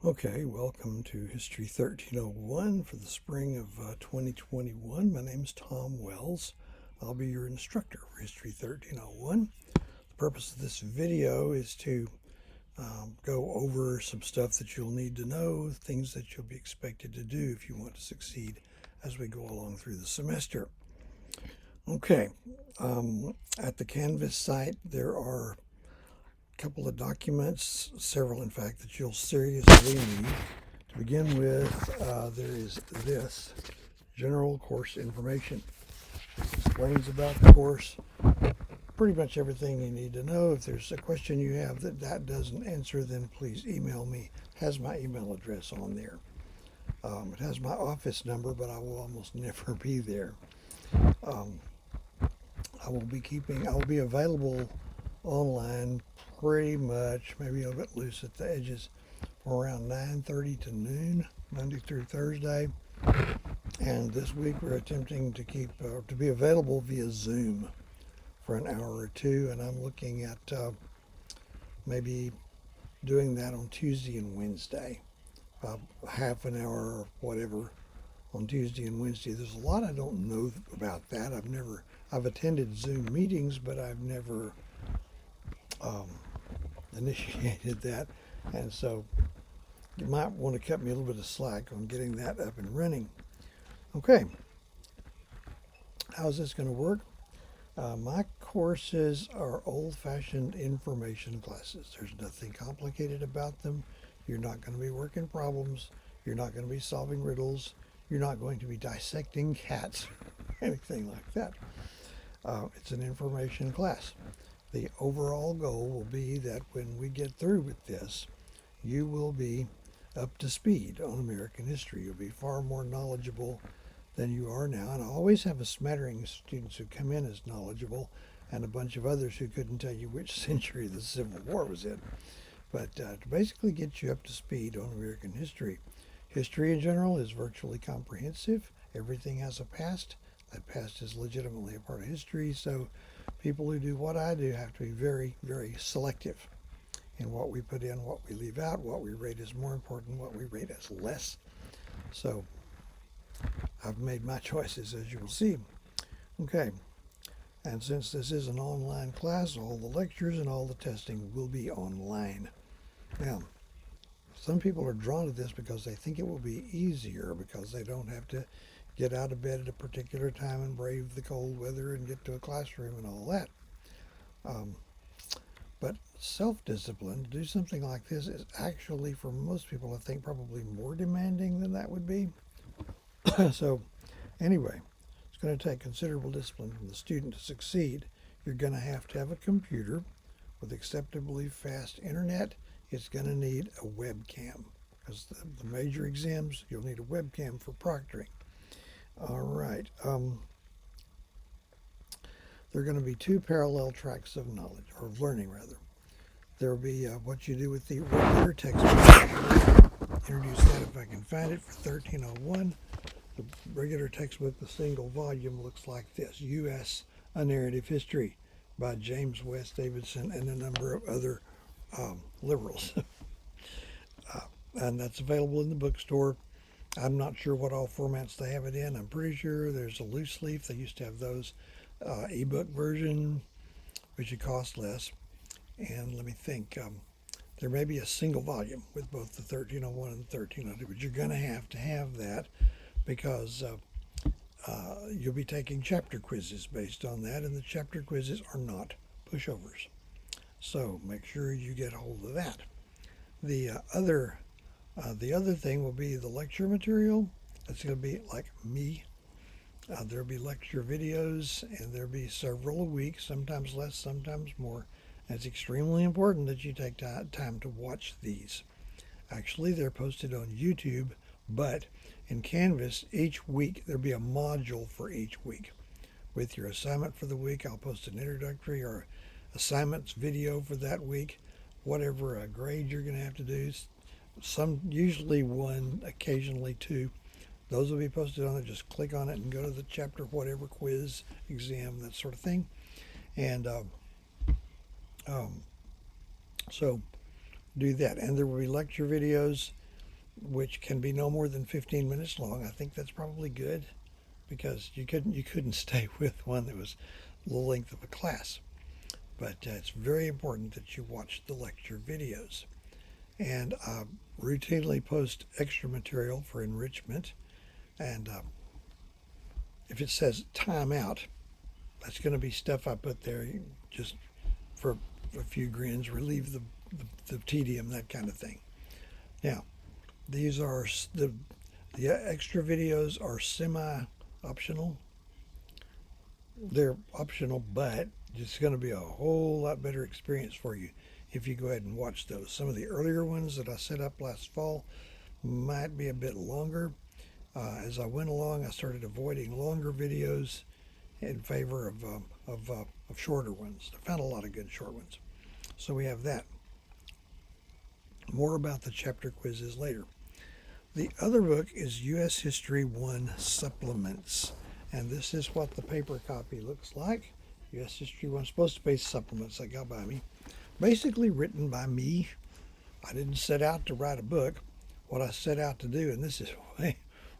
Okay, welcome to History 1301 for the spring of 2021. My name is Tom Wells. I'll be your instructor for History 1301. The purpose of this video is to go over some stuff that you'll need to know, things that you'll be expected to do if you want to succeed as we go along through the semester. Okay, at the Canvas site there are couple of documents, several in fact, that you'll seriously need. To begin with, there is this general course information. It explains about the course, pretty much everything you need to know. If there's a question you have that doesn't answer, then please email me. It has my email address on there. It has my office number, but I will almost never be there. I will be available online pretty much, maybe a little bit loose at the edges, from around 9:30 to noon, Monday through Thursday. And this week we're attempting to to be available via Zoom for an hour or two, and I'm looking at maybe doing that on Tuesday and Wednesday, half an hour or whatever on Tuesday and Wednesday. There's a lot I don't know about that. I've attended Zoom meetings, but I've never initiated that, and so you might want to cut me a little bit of slack on getting that up and running. Okay, how's this going to work? My courses are old-fashioned information classes. There's nothing complicated about them. You're not going to be working problems. You're not going to be solving riddles. You're not going to be dissecting cats or anything like that. It's an information class. The overall goal will be that when we get through with this, you will be up to speed on American history. You'll be far more knowledgeable than you are now. And I always have a smattering of students who come in as knowledgeable and a bunch of others who couldn't tell you which century the Civil War was in. But to basically get you up to speed on American history. History in general is virtually comprehensive. Everything has a past. That past is legitimately a part of history, so people who do what I do have to be very, very selective in what we put in, what we leave out, what we rate as more important, what we rate as less. So I've made my choices, as you will see. Okay, and since this is an online class, all the lectures and all the testing will be online. Now, some people are drawn to this because they think it will be easier because they don't have to get out of bed at a particular time and brave the cold weather and get to a classroom and all that. But self-discipline, to do something like this, is actually, for most people, I think, probably more demanding than that would be. So, anyway, it's going to take considerable discipline from the student to succeed. You're going to have a computer with acceptably fast internet. It's going to need a webcam because the major exams, you'll need a webcam for proctoring. All right. There are going to be two parallel tracks of knowledge, or of learning, rather. There will be what you do with the regular textbook. Introduce that if I can find it for 1301. The regular textbook, the single volume, looks like this: U.S. A Narrative History by James West Davidson and a number of other liberals. And that's available in the bookstore. I'm not sure what all formats they have it in. I'm pretty sure there's a loose leaf. They used to have those ebook version, which would cost less. And let me think. There may be a single volume with both the 1301 and the 1302, but you're going to have that because you'll be taking chapter quizzes based on that, and the chapter quizzes are not pushovers. So make sure you get a hold of that. The other thing will be the lecture material. That's going to be like me. There'll be lecture videos, and there'll be several a week, sometimes less, sometimes more. And it's extremely important that you take time to watch these. Actually, they're posted on YouTube, but in Canvas, each week there'll be a module for each week. With your assignment for the week, I'll post an introductory or assignments video for that week, whatever grade you're going to have to do. Usually one, occasionally two. Those will be posted on it. Just click on it and go to the chapter, whatever, quiz, exam, that sort of thing. And so do that. And there will be lecture videos which can be no more than 15 minutes long. I think that's probably good because you couldn't stay with one that was the length of a class. But it's very important that you watch the lecture videos. And routinely post extra material for enrichment. And if it says time out, that's going to be stuff I put there just for a few grins, relieve the tedium, that kind of thing. Now, these are the extra videos are semi-optional. They're optional, but it's going to be a whole lot better experience for you if you go ahead and watch those. Some of the earlier ones that I set up last fall might be a bit longer. As I went along, I started avoiding longer videos in favor of shorter ones. I found a lot of good short ones. So we have that. More about the chapter quizzes later. The other book is U.S. History 1 Supplements. And this is what the paper copy looks like. U.S. History 1, supposed to be supplements I got by me. Basically written by me. I didn't set out to write a book. What I set out to do, and this is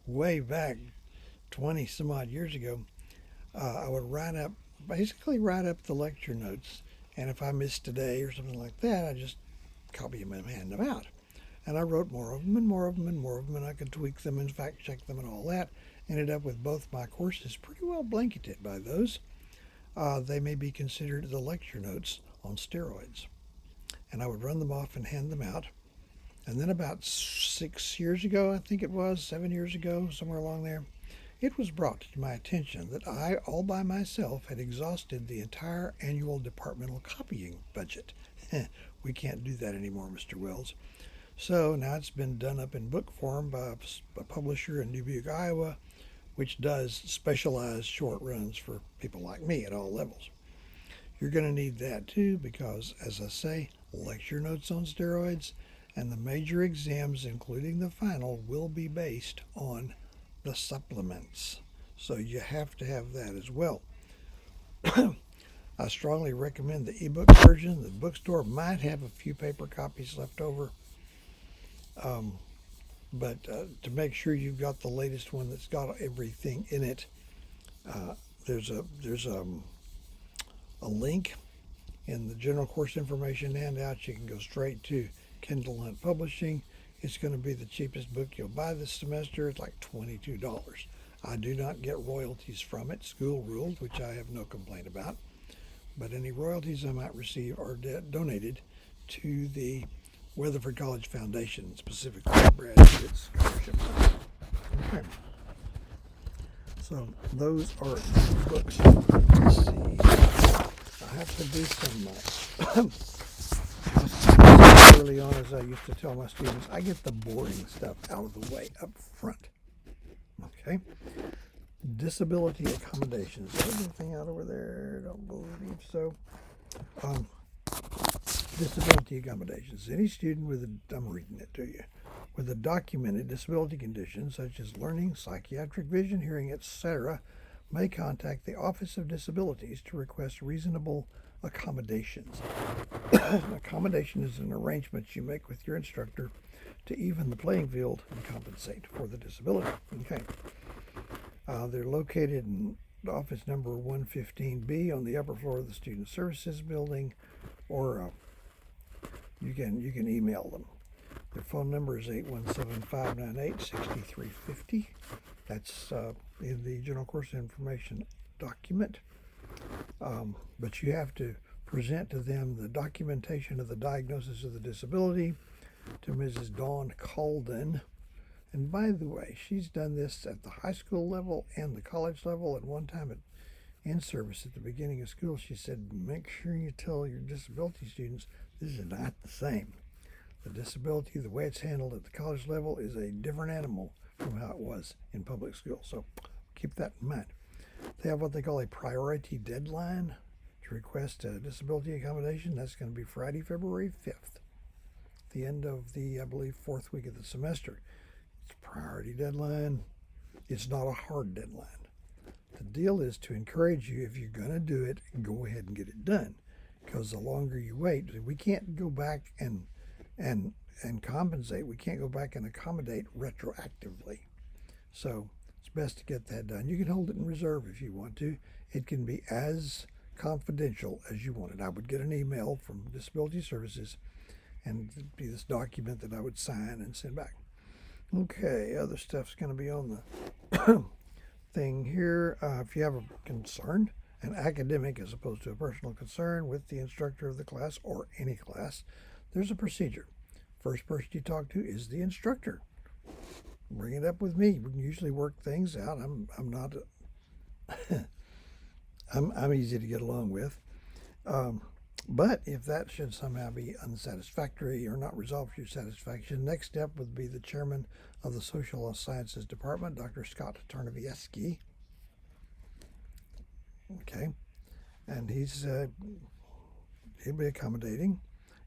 way back 20 some odd years ago, I would basically write up the lecture notes. And if I missed a day or something like that, I just copy them and hand them out. And I wrote more of them and more of them and more of them, and I could tweak them and fact check them and all that. Ended up with both my courses pretty well blanketed by those. They may be considered the lecture notes on steroids. And I would run them off and hand them out. And then about 6 years ago, I think it was, 7 years ago, somewhere along there, it was brought to my attention that I, all by myself, had exhausted the entire annual departmental copying budget. We can't do that anymore, Mr. Wells. So now it's been done up in book form by a publisher in Dubuque, Iowa, which does specialized short runs for people like me at all levels. You're going to need that too because, as I say, lecture notes on steroids and the major exams, including the final, will be based on the supplements. So you have to have that as well. I strongly recommend the ebook version. The bookstore might have a few paper copies left over. But to make sure you've got the latest one that's got everything in it, there's a link in the general course information handout. You can go straight to Kindle Hunt Publishing. It's going to be the cheapest book you'll buy this semester. It's like $22. I do not get royalties from it, school ruled, which I have no complaint about. But any royalties I might receive are donated to the Weatherford College Foundation, specifically Brad Hewitt's scholarship. Okay. So those are the books. Let's see. I have to do some early on, as I used to tell my students, I get the boring stuff out of the way up front. Okay. Disability accommodations. Is anything out over there? Don't believe so. Disability accommodations. Any student I'm reading it to you, with a documented disability condition such as learning, psychiatric, vision, hearing, etc., may contact the Office of Disabilities to request reasonable accommodations. An accommodation is an arrangement you make with your instructor to even the playing field and compensate for the disability. Okay. They're located in office number 115B on the upper floor of the Student Services Building, or you can email them. Their phone number is 817-598-6350. That's in the General Course Information document. But you have to present to them the documentation of the diagnosis of the disability to Mrs. Dawn Calden. And by the way, she's done this at the high school level and the college level. At one time in service at the beginning of school, she said, make sure you tell your disability students this is not the same. The disability, the way it's handled at the college level, is a different animal from how it was in public school. So keep that in mind. They have what they call a priority deadline to request a disability accommodation. That's going to be Friday, February 5th, the end of the, I believe, fourth week of the semester. It's a priority deadline. It's not a hard deadline. The deal is to encourage you, if you're going to do it, go ahead and get it done. Because the longer you wait, we can't go back and and compensate. We can't go back and accommodate retroactively. So it's best to get that done. You can hold it in reserve if you want to. It can be as confidential as you want it. I would get an email from Disability Services, and it'd be this document that I would sign and send back. Okay, other stuff's going to be on the thing here. If you have a concern, an academic as opposed to a personal concern with the instructor of the class or any class, there's a procedure. First person you talk to is the instructor. Bring it up with me. We can usually work things out. I'm not. I'm easy to get along with. But if that should somehow be unsatisfactory or not resolved to your satisfaction, next step would be the chairman of the Social Sciences Department, Dr. Scott Tarnowieski. Okay, and he'll be accommodating.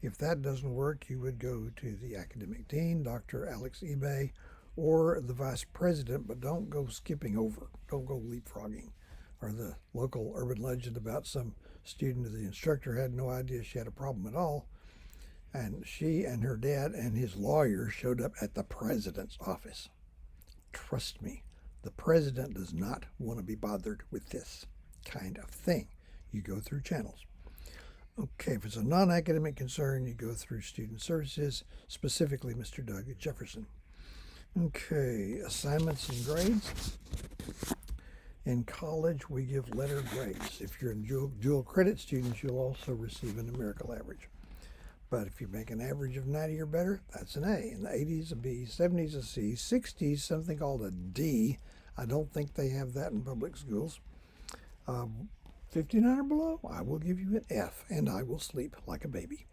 If that doesn't work, you would go to the academic dean, Dr. Alex Ebay, or the vice president, but don't go skipping over. Don't go leapfrogging. Or the local urban legend about some student, the instructor had no idea she had a problem at all, and she and her dad and his lawyer showed up at the president's office. Trust me, the president does not want to be bothered with this kind of thing. You go through channels. Okay, if it's a non-academic concern, you go through Student Services, specifically Mr. Doug Jefferson. Okay, assignments and grades. In college, we give letter grades. If you're a dual credit student, you'll also receive a numerical average. But if you make an average of 90 or better, that's an A. In the 80s, a B, 70s, a C, 60s, something called a D. I don't think they have that in public schools. 59 or below, I will give you an F, and I will sleep like a baby.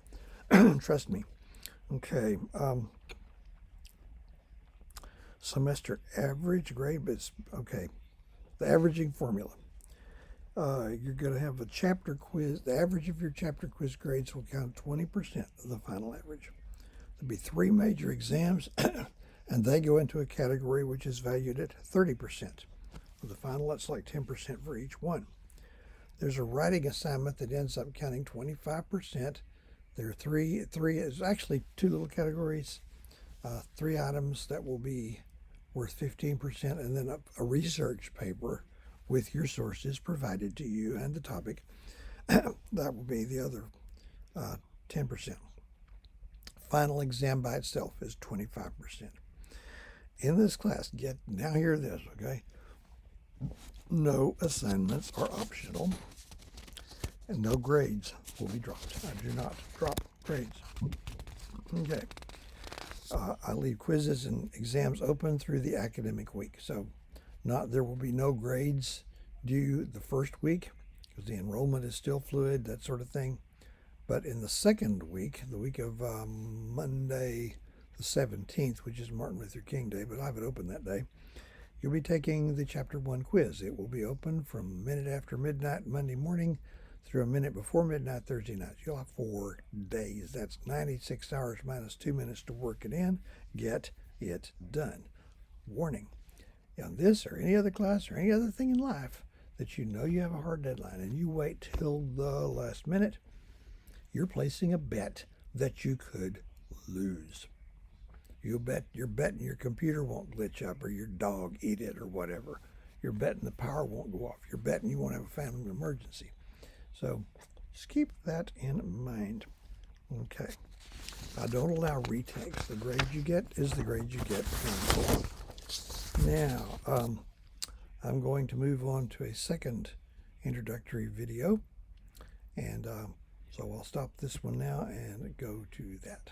Trust me. Okay. Semester average grade, but it's okay. The averaging formula. You're going to have a chapter quiz. The average of your chapter quiz grades will count 20% of the final average. There'll be 3 major exams, and they go into a category which is valued at 30%. For the final, that's like 10% for each one. There's a writing assignment that ends up counting 25%. There are three. It's actually 2 little categories. 3 items that will be worth 15%, and then a research paper with your sources provided to you and the topic. That will be the other 10%. Final exam by itself is 25%. In this class, now hear this, okay? No assignments are optional, and no grades will be dropped. I do not drop grades. Okay. I leave quizzes and exams open through the academic week. So there will be no grades due the first week because the enrollment is still fluid, that sort of thing. But in the second week, the week of Monday the 17th, which is Martin Luther King Day, but I have it open that day, you'll be taking the Chapter 1 quiz. It will be open from a minute after midnight Monday morning through a minute before midnight Thursday night. You'll have 4 days. That's 96 hours minus 2 minutes to work it in. Get it done. Warning. On this or any other class or any other thing in life that you know you have a hard deadline and you wait till the last minute, you're placing a bet that you could lose. You're betting your computer won't glitch up or your dog eat it or whatever. You're betting the power won't go off. You're betting you won't have a family emergency. So just keep that in mind. Okay. I don't allow retakes. The grade you get is the grade you get. Now, I'm going to move on to a second introductory video. And so I'll stop this one now and go to that.